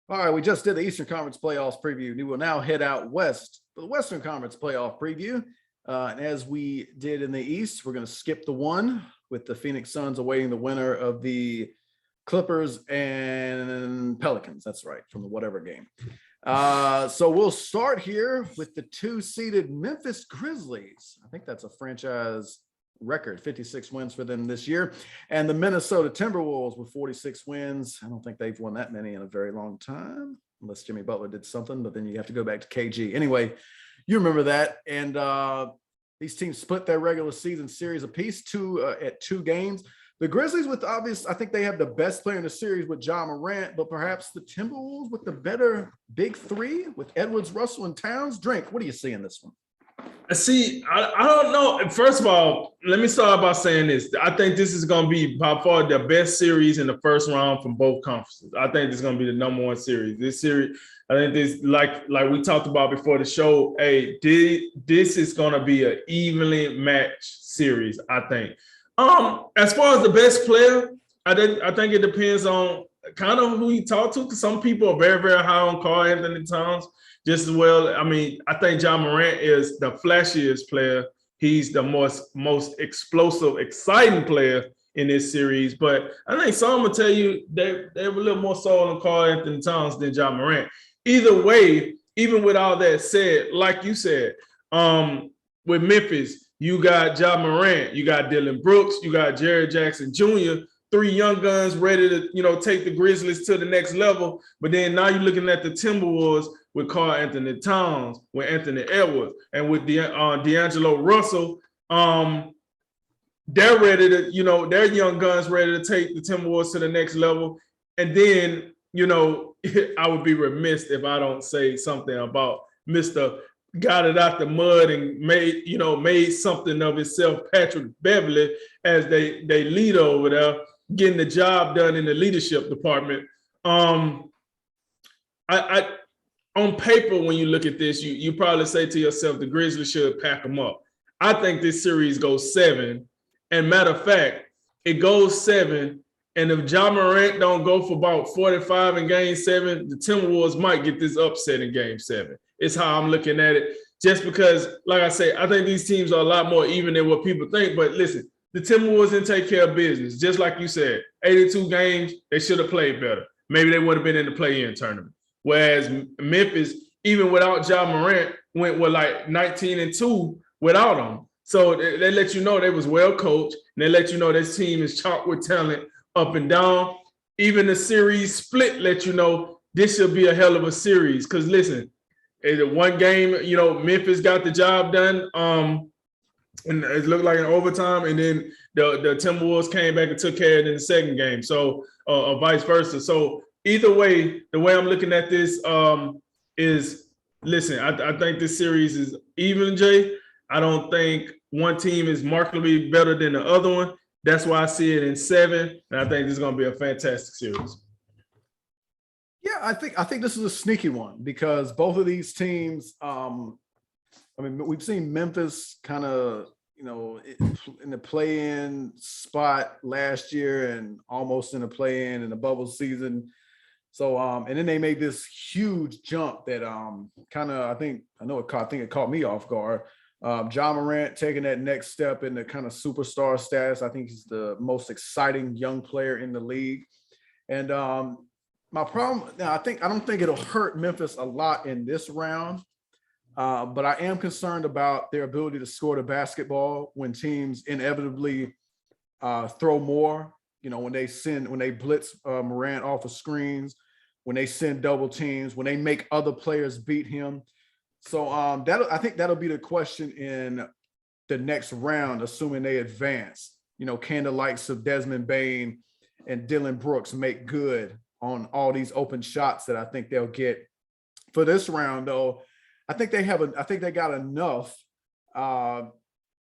All right, we just did the Eastern Conference playoffs preview. We will now head out west for the Western Conference playoff preview. And as we did in the East, we're going to skip the one with the Phoenix Suns awaiting the winner of the Clippers and Pelicans. That's right, from the whatever game. So we'll start here with the two-seeded Memphis Grizzlies. I think that's a franchise record, 56 wins for them this year. And the Minnesota Timberwolves with 46 wins. I don't think they've won that many in a very long time, unless Jimmy Butler did something, but then you have to go back to KG. Anyway, you remember that. And these teams split their regular season series apiece, at 2 games. The Grizzlies with I think they have the best player in the series with Ja Morant, but perhaps the Timberwolves with the better big three with Edwards, Russell, and Towns. Drink, what do you see in this one? I don't know. First of all, let me start by saying this. I think this is going to be by far the best series in the first round from both conferences. I think this is going to be the number one series. This series, I think this, like we talked about before the show, this is going to be an evenly matched series, I think. As far as the best player, I think it depends on kind of who you talk to, because some people are very, very high on Karl-Anthony Towns. Just as well, I mean, I think Ja Morant is the flashiest player. He's the most explosive, exciting player in this series. But I think some will tell you they have a little more soul on Karl-Anthony Towns than Ja Morant. Either way, even with all that said, like you said, with Memphis, you got Ja Morant, you got Dillon Brooks, you got Jaren Jackson Jr., 3 young guns ready to, take the Grizzlies to the next level. But then now you're looking at the Timberwolves with Karl-Anthony Towns, with Anthony Edwards, and with D'Angelo Russell. They're ready to, their young guns ready to take the Timberwolves to the next level. And then, I would be remiss if I don't say something about Mr. Got it out the mud and made something of himself, Patrick Beverley, as they lead over there, getting the job done in the leadership department. On paper, when you look at this, you probably say to yourself, the Grizzlies should pack them up. I think this series goes 7. And matter of fact, it goes 7. And if Ja Morant don't go for about 45 in game 7, the Timberwolves might get this upset in game 7. It's how I'm looking at it. Just because, like I say, I think these teams are a lot more even than what people think. But listen, the Timberwolves didn't take care of business. Just like you said, 82 games, they should have played better. Maybe they would have been in the play-in tournament. Whereas Memphis, even without Ja Morant, went with like 19-2 without him. So they let you know they was well coached, and they let you know this team is chock with talent up and down. Even the series split let you know this should be a hell of a series. Because listen, one game, Memphis got the job done, and it looked like an overtime, and then the Timberwolves came back and took care of it in the second game. So or vice versa. So either way, the way I'm looking at this is, listen, I think this series is even, Jay. I don't think one team is markedly better than the other one. That's why I see it in 7, and I think this is going to be a fantastic series. Yeah, I think this is a sneaky one because both of these teams, we've seen Memphis kind of, in the play-in spot last year and almost in the play-in in the bubble season. So, and then they made this huge jump that I think it caught me off guard. Ja Morant taking that next step in the kind of superstar status. I think he's the most exciting young player in the league. And my problem now, I don't think it'll hurt Memphis a lot in this round, but I am concerned about their ability to score the basketball when teams inevitably throw more. When they blitz Morant off of screens, when they send double teams, when they make other players beat him. So I think that'll be the question in the next round, assuming they advance. Can the likes of Desmond Bane and Dillon Brooks make good on all these open shots that I think they'll get for this round? Though I think they got enough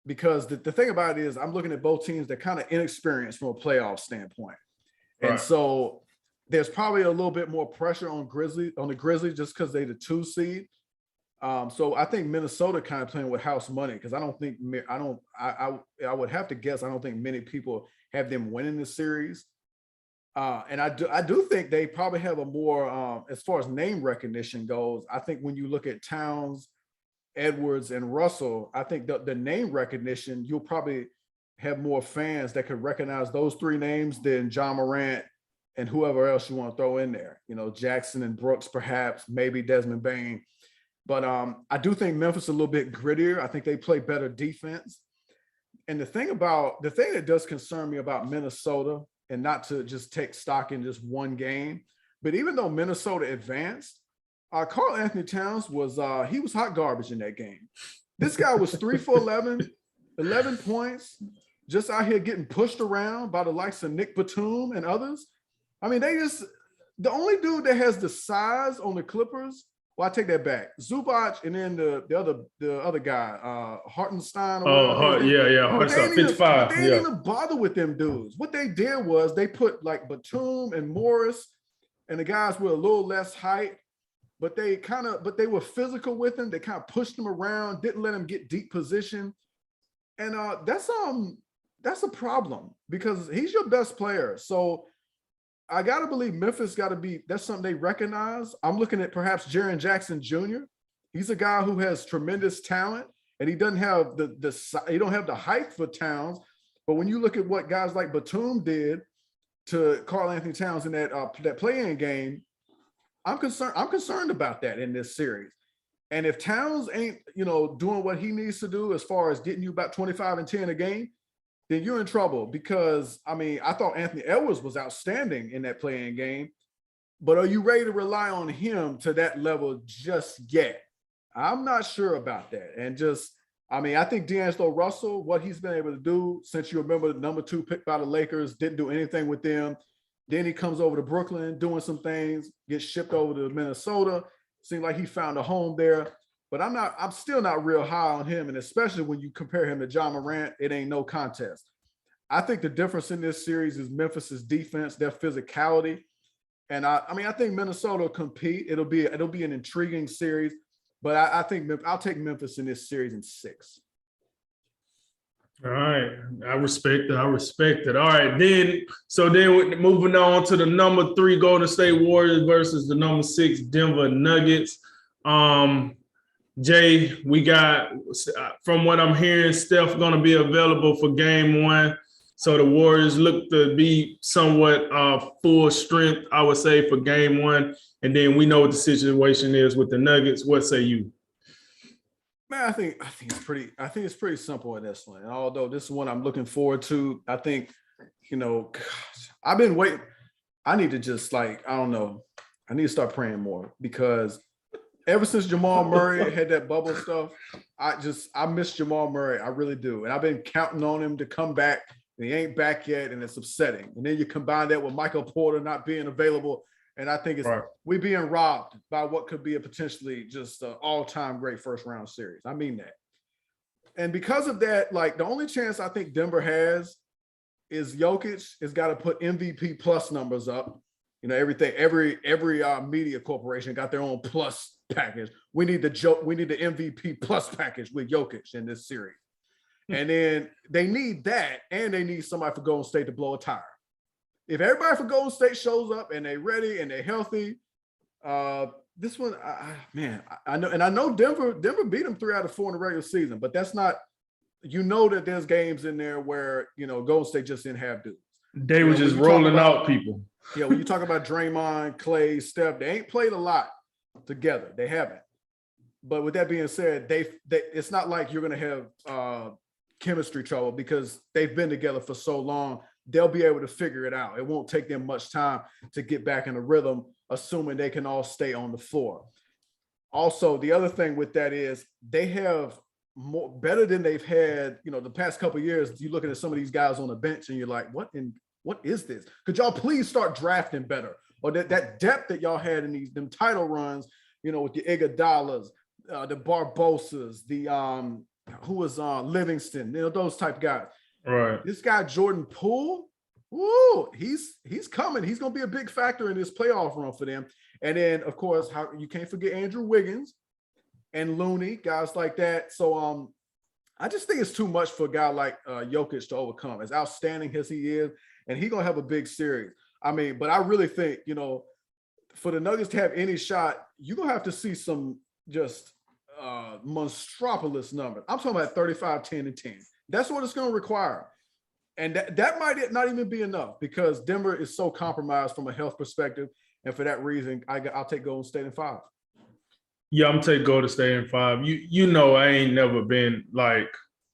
because the thing about it is I'm looking at both teams. They're kind of inexperienced from a playoff standpoint, right. And so there's probably a little bit more pressure on the Grizzlies just because they're the 2 seed. So I think Minnesota kind of playing with house money because I would have to guess I don't think many people have them winning the series. And I do think they probably have a more as far as name recognition goes. I think when you look at Towns, Edwards, and Russell, I think the name recognition, you'll probably have more fans that could recognize those three names than John Morant and whoever else you want to throw in there. You know, Jackson and Brooks, perhaps, maybe Desmond Bain. But I do think Memphis is a little bit grittier. I think they play better defense. And the thing that does concern me about Minnesota, and not to just take stock in just one game, but even though Minnesota advanced, Karl Anthony Towns was he was hot garbage in that game. This guy was 3 for 11 points, just out here getting pushed around by the likes of Nick Batum and others. I mean, the only dude that has the size on the Clippers. Well, I take that back. Zubac, and then the other guy, Hartenstein. Hartenstein, 55. They didn't even bother with them dudes. What they did was they put like Batum and Morris and the guys with a little less height, but they were physical with them. They kind of pushed them around, didn't let them get deep position, and that's a problem because he's your best player. So I got to believe Memphis that's something they recognize. I'm looking at perhaps Jaren Jackson Jr. He's a guy who has tremendous talent, and he doesn't have he don't have the height for Towns. But when you look at what guys like Batum did to Karl Anthony Towns in that play-in game, I'm concerned about that in this series. And if Towns ain't, doing what he needs to do as far as getting you about 25 and 10 a game, then you're in trouble because, I mean, I thought Anthony Edwards was outstanding in that play-in game, but are you ready to rely on him to that level just yet? I'm not sure about that. And I think D'Angelo Russell, what he's been able to do since you remember the number 2 pick by the Lakers, didn't do anything with them. Then he comes over to Brooklyn doing some things, gets shipped over to Minnesota. Seemed like he found a home there. But I'm still not real high on him. And especially when you compare him to John Morant, it ain't no contest. I think the difference in this series is Memphis's defense, their physicality. And I think Minnesota will compete. It'll be an intriguing series, but I think I'll take Memphis in this series in 6. All right. I respect it. All right. Then moving on to the number 3 Golden State Warriors versus the number 6 Denver Nuggets. Jay, we got, from what I'm hearing, Steph going to be available for game 1. So the Warriors look to be somewhat full strength, I would say, for game 1. And then we know what the situation is with the Nuggets. What say you? Man, I think it's pretty simple in this one. And although this is one I'm looking forward to, I think, I've been waiting. I need to just I don't know. I need to start praying more because ever since Jamal Murray had that bubble stuff, I miss Jamal Murray. I really do. And I've been counting on him to come back. And he ain't back yet, and it's upsetting. And then you combine that with Michael Porter not being available. And I think we're being robbed by what could be a potentially just an all-time great first-round series. I mean that. And because of that, the only chance I think Denver has is Jokic has got to put MVP plus numbers up. Every media corporation got their own plus package. We need the MVP plus package with Jokic in this series. And then they need that, and they need somebody for Golden State to blow a tire. If everybody for Golden State shows up and they're ready and they're healthy, this one, I know, and I know Denver beat them 3 out of 4 in the regular season, but that's not, that there's games in there where, Golden State just didn't have dudes. They were just rolling out people. Yeah, when you talk about Draymond, Clay, Steph, they ain't played a lot together. They haven't. But with that being said, it's not like you're going to have chemistry trouble because they've been together for so long. They'll be able to figure it out. It won't take them much time to get back in the rhythm, assuming they can all stay on the floor. Also, the other thing with that is they have more better than they've had, the past couple of years. You're looking at some of these guys on the bench and you're like, what is this? Could y'all please start drafting better? Or that depth that y'all had in them title runs, with the Iguodala's, the Barbosas, the who was Livingston, those type guys. Right. This guy Jordan Poole, he's coming. He's going to be a big factor in this playoff run for them. And then, of course, you can't forget Andrew Wiggins and Looney, guys like that. So I just think it's too much for a guy like Jokic to overcome. As outstanding as he is, and he's going to have a big series. I mean, but I really think, for the Nuggets to have any shot, you're gonna have to see some just monstropolis numbers. I'm talking about 35, 10, and 10. That's what it's gonna require. And that might not even be enough because Denver is so compromised from a health perspective. And for that reason, I'll take Golden State in 5. Yeah, I'm taking Golden State in 5. You know, I ain't never been like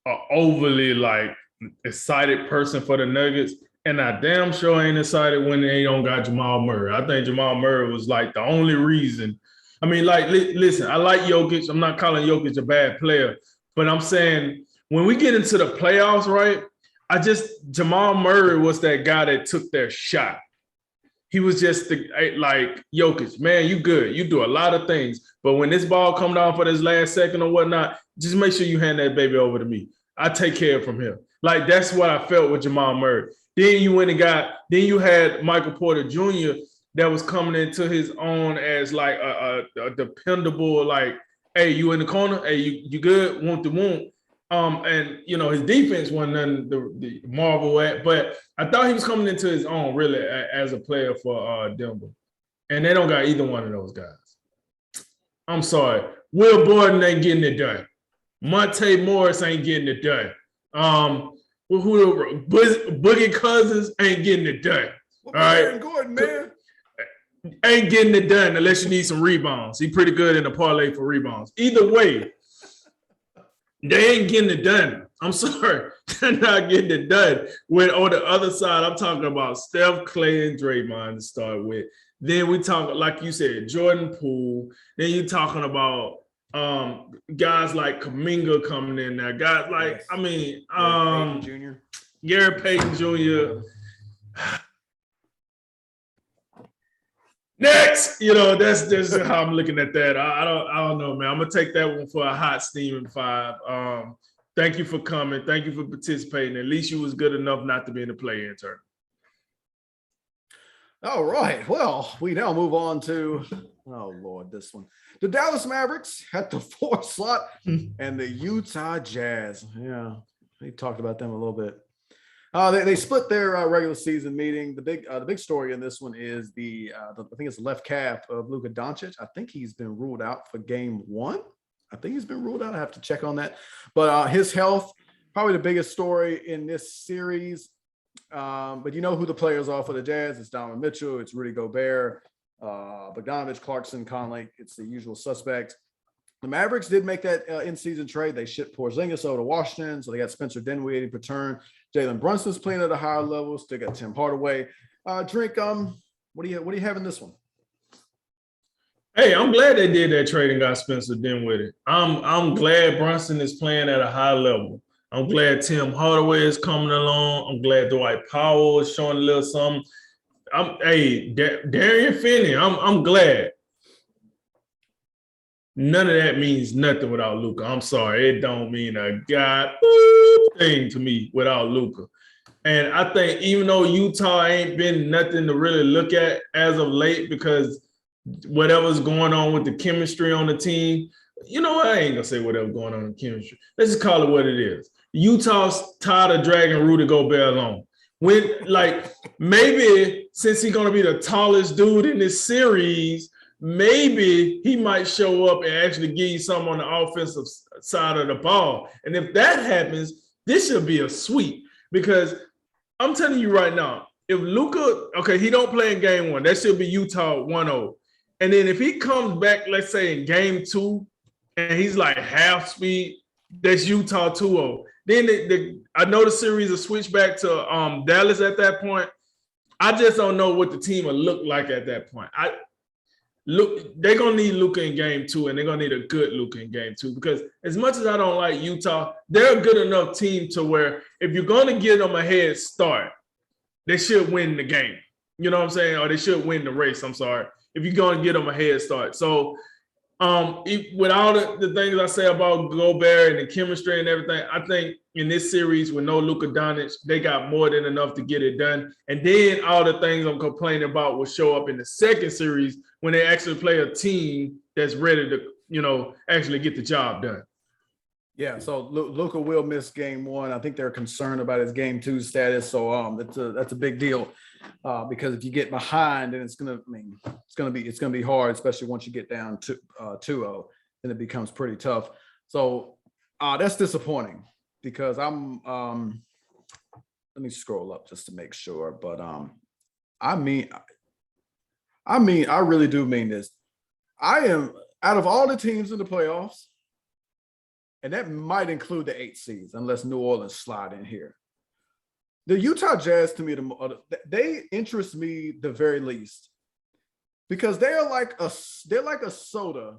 an overly like excited person for the Nuggets, and I damn sure ain't excited when they don't got Jamal Murray. I think Jamal Murray was like the only reason. I mean, like, listen, I like Jokic. I'm not calling Jokic a bad player, but I'm saying when we get into the playoffs, right? Jamal Murray was that guy that took their shot. He was just like Jokic, man, you good. You do a lot of things. But when this ball come down for this last second or whatnot, just make sure you hand that baby over to me. I take care from him. Like, that's what I felt with Jamal Murray. Then you had Michael Porter Jr. that was coming into his own as like a dependable, like, hey, you in the corner? Hey, you good? Want the wound. And his defense wasn't nothing the marvel at, but I thought he was coming into his own really as a player for Denver. And they don't got either one of those guys. I'm sorry. Will Barton ain't getting it done. Monte Morris ain't getting it done. Boogie Cousins ain't getting it done. All right. Aaron Gordon, man. Ain't getting it done unless you need some rebounds. He's pretty good in the parlay for rebounds. Either way, they ain't getting it done. I'm sorry. They're not getting it done. When on the other side, I'm talking about Steph, Clay, and Draymond to start with. Then we talk, like you said, Jordan Poole. Then you're talking about guys like Kuminga coming in there. Guys like, Gary Payton Jr. Next, that's how I'm looking at that. I don't know, man. I'm gonna take that one for a hot steaming 5. Thank you for coming. Thank you for participating. At least you was good enough not to be in the play-in tournament. All right. Well, we now move on to, oh Lord, this one. The Dallas Mavericks at the 4th slot and the Utah Jazz. Yeah, we talked about them a little bit. They split their regular season meeting. The big story in this one is I think it's the left calf of Luka Doncic. I think he's been ruled out for game 1. I think he's been ruled out. I have to check on that. But his health, probably the biggest story in this series. But you know who the players are for the Jazz. It's Donovan Mitchell. It's Rudy Gobert, Bogdanovich, Clarkson, Conley. It's the usual suspects. The Mavericks did make that in-season trade. They shipped Porzingis over to Washington, so they got Spencer Dinwiddie in return. Jalen Brunson's playing at a higher level. Still got Tim Hardaway. Drink. What do you have in this one? Hey, I'm glad they did that trade and got Spencer Dinwiddie. I'm glad Brunson is playing at a high level. I'm glad Tim Hardaway is coming along. I'm glad Dwight Powell is showing a little something. Darian Finney. I'm glad. None of that means nothing without Luka. I'm sorry. It don't mean a god thing to me without Luka. And I think even though Utah ain't been nothing to really look at as of late because whatever's going on with the chemistry on the team, I ain't going to say whatever's going on in chemistry. Let's just call it what it is. Utah's tired of dragging Rudy Gobert along. Maybe since he's going to be the tallest dude in this series, maybe he might show up and actually give you something on the offensive side of the ball. And if that happens, this should be a sweep because I'm telling you right now, if Luka, he don't play in game 1, that should be Utah 1-0. And then if he comes back, let's say in game 2, and he's like half speed, that's Utah 2-0. Then I know the series will switch back to Dallas at that point. I just don't know what the team will look like at that point. They're going to need Luka in game 2, and they're going to need a good Luka in game 2 because as much as I don't like Utah, they're a good enough team to where if you're going to give them a head start, they should win the game. You know what I'm saying? Or they should win the race, I'm sorry, if you're going to get them a head start. So with all the things I say about Gobert and the chemistry and everything, I think in this series with no Luka Doncic, they got more than enough to get it done. And then all the things I'm complaining about will show up in the second series when they actually play a team that's ready to, actually get the job done. Yeah, so Luka will miss game 1. I think they're concerned about his game 2 status, so that's a big deal. because if you get behind, then it's gonna be hard, especially once you get down to 2-0, then it becomes pretty tough. So that's disappointing because let me scroll up just to make sure, but I really do mean this. I am, out of all the teams in the playoffs, and that might include the 8 seeds, unless New Orleans slide in here. The Utah Jazz, to me, they interest me the very least because they're like a soda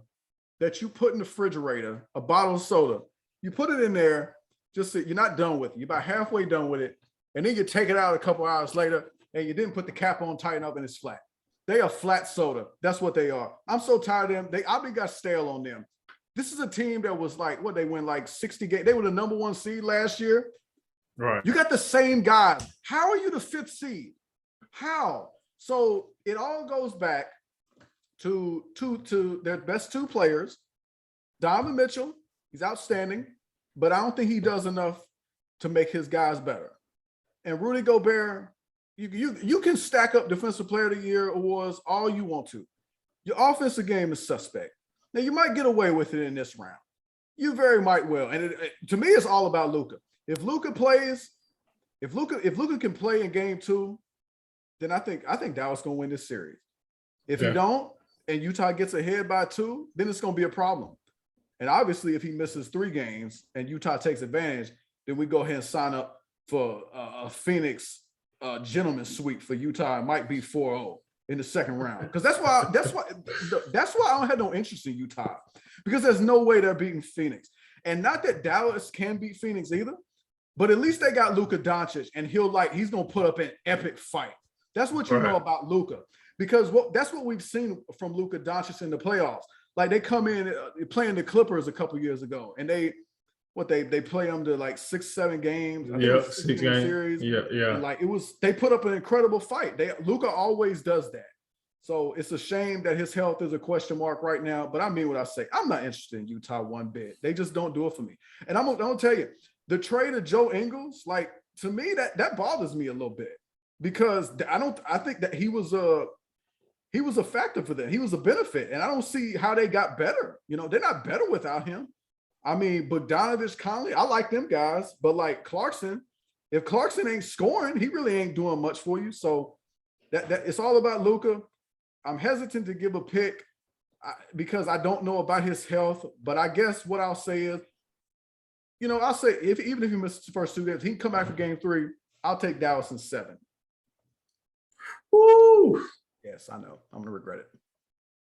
that you put in the refrigerator, a bottle of soda. You put it in there, just so you're not done with it. You're about halfway done with it, and then you take it out a couple hours later, and you didn't put the cap on, tighten up, and it's flat. They are flat soda. That's what they are. I'm so tired of them. I got stale on them. This is a team that was like, they win like 60 games. They were the number 1 seed last year. Right. You got the same guys. How are you the 5th seed? How? So it all goes back to their best 2 players. Donovan Mitchell, he's outstanding, but I don't think he does enough to make his guys better. And Rudy Gobert, you can stack up Defensive Player of the Year awards all you want to. Your offensive game is suspect. Now you might get away with it in this round. You very might will. And to me, it's all about Luka. If Luka plays, if Luka can play in game 2, then I think Dallas gonna win this series. If he don't, and Utah gets ahead by 2, then it's gonna be a problem. And obviously, if he misses 3 games and Utah takes advantage, then we go ahead and sign up for a Phoenix gentleman's sweep for Utah. It might be 4-0 in the second round, because that's why I don't have no interest in Utah, because there's no way they're beating Phoenix. And not that Dallas can beat Phoenix either, but at least they got Luka Doncic, and he's gonna put up an epic fight. That's what you know about Luka, because that's what we've seen from Luka Doncic in the playoffs. Like they come in playing the Clippers a couple years ago, and they play them to like 6-7 games. Yeah, 6 games series. Yeah. And they put up an incredible fight. Luka always does that. So it's a shame that his health is a question mark right now. But I mean what I say. I'm not interested in Utah one bit. They just don't do it for me. And I'm gonna tell you, the trade of Joe Ingles, like, to me, that bothers me a little bit, because I think that he was a factor for them. He was a benefit, and I don't see how they got better. They're not better without him. I mean, Bogdanovich, Conley, I like them guys, but like Clarkson, if Clarkson ain't scoring, he really ain't doing much for you. So that it's all about Luka. I'm hesitant to give a pick because I don't know about his health, but I guess what I'll say is, I'll say even if he misses the first 2 games, he can come back for game 3. I'll take Dallas in 7. Woo! Yes, I know. I'm gonna regret it.